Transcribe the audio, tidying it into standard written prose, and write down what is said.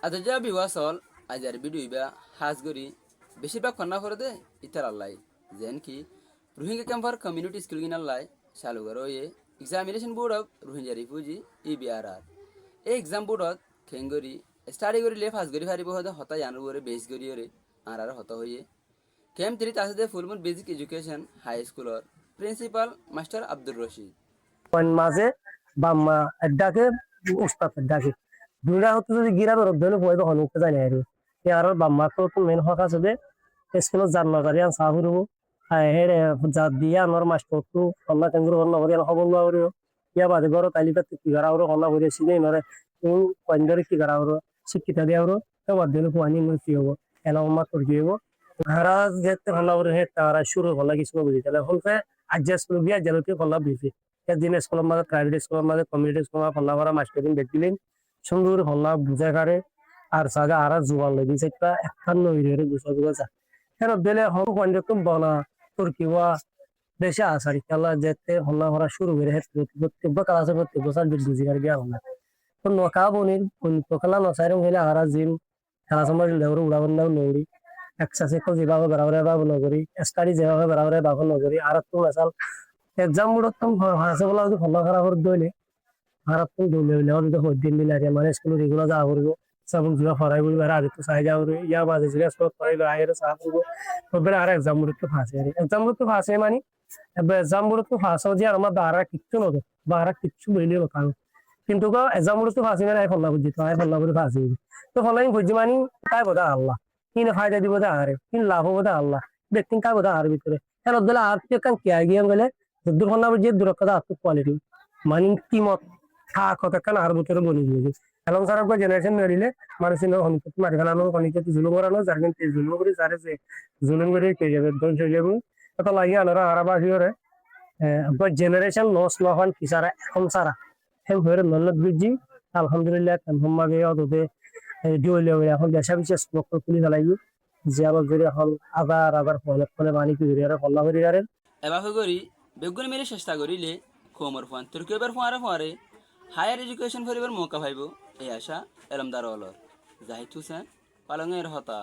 আদজা বিওয়াসল আজার বিডুইবা হাজগরি বেশিরভাগ খন্না করে দে ইতার আল্লাহ যেন কি রোহিঙ্গা ক্যাম্পার কমিউনিটি স্কুল গিনাল্লাই সালুগার ওয়ে examination board of Rohingya refugee EBRR এই এক্সাম বোর্ডত খেঙ্গরি স্টাডি করি লে ফাজগরি ফারিব হদে হতা জানুর করে বেস গরি ওরে আর হত হইয়ে ক্যাম্প থ্রি তাসদে ফুলমুন বেসিক এডুকেশন হাই স্কুলর প্রিন্সিপাল মাস্টার আব্দুর রশিদ মাঝে বাম্মা এডাকে উস্তাদ এডাকে দুইটা হতে যদি গিরা বেরোত ধরে পয়দ হনুকে যায় না আর বাম্মা তো মেন হক আছে যে স্কুলত জান্না করি আন সাহ করব হেরে যা দিয়ে আমার মাস্টার তো অন্য কেন্দ্র হল করি খবর লোৱা করিও ইয়া বাদে ঘর তালিকাত কি করা ওর হল্লা করে সিনে নরে কোন কন্ডরে কি করা ওর শিক্ষিত দিয়া ওর তো বাদে পানি মই কি হবো এলামা করে দিব হারা যেতে হল্লা করে হে তারা শুরু হল্লা কিছু বুঝি তাহলে হলতে অ্যাডজাস্ট করে বিয়া জলকে হল্লা বুঝি একদিন স্কুলের মাঝে প্রাইভেট স্কুলের মাঝে কমিউনিটি স্কুলের হল্লা করা মাস্টারিং দেখলেন সুন্দর হল্লা বুঝে কারে আর সাগা আর জোয়ান লেগে সেটা একখান নইরে গুছা গুছা কেন দিলে হল কন্ডক্টর বনা তোর কিবা দেশে আসারি খেলা যেতে হল্লা করা শুরু করে প্রত্যেক ক্লাসে প্রত্যেক বছর বুঝি আর গিয়া হল্লা তো নকা বনির খেলা নসাইরম হইলে আর জিম খেলা সময় লেউর উড়াবন্দাও নৌরি এক্সারসাইজ যেভাবে বরাবরে বাবু নগরী স্টাডি যেভাবে বরাবরে বাবু নগরী আর তো মেসাল এক্সাম বোর্ডত হাসে বলা যদি হল্লা করা করে দইলে আর তো দইলে যদি দিন দিন আর মানে স্কুল রেগুলার যাওয়া করবো সব যা ফরাই বলি আর আগে তো চাই যাওয়া করবো ইয়া বাজে জিজ্ঞাসা সব ফরাই আগে চাহ করবো তবে আর এক্সাম বোর্ড তো ফাঁসে আর এক্সাম বোর্ড তো ফাঁসে মানে এক্সাম বোর্ড তো ফাঁসা যে আর আমার বারা কিচ্ছু নদে বারা কিচ্ছু বইলে কথা কিন্তু এক্সাম বোর্ড তো ফাঁসি মানে ফল্লা বুঝি তো ফল্লা করে ফাঁসি তো ফল্লাই বুঝি মানি তাই বোধা আল্লাহ কিনে ফায়দা দিব দা আরে কিন লাভ হবো দা আল্লাহ ব্যক্তি কাই বোধা আর ভিতরে হ্যাঁ দিলে আর কান কে গিয়ে গেলে যদ্দুর ফল্লা বুঝি দূরকতা আর কোয়ালিটি মানে কিমত খা কথা কান আর ভিতরে বনি দিয়ে এবং সারা জেনারেশন মেরিলে মানুষের হনিকত মারি ফেলানো হনিকত জুলুম করানো যার কিন্তু জুলুম করে যারে যে জুলুম করে কে যাবে ধ্বংস হয়ে যাবে তো লাগিয়ে আনারা আরাবাসী করে জেনারেশন লস না হন কি সারা এখন সারা সেই হয়ে নল্লত বুঝি আলহামদুলিল্লাহ সম্মাগে অদতে ডিওলে এখন দেশা বিশেষ লক্ষ্য খুলি ফেলাইব যে আবার যদি এখন আবার ফলে বাণী কি আর হল্লা করি আর এভাবে করি বেগুন মেরে চেষ্টা করিলে খোমর ফান তুর্কিবার ফাঁড়ে ফাঁড়ে হায়ার এডুকেশন করিবার মৌকা পাইব এই আশা এলমদার অলর জাহিদ হুসেন পালংয়ের হতা।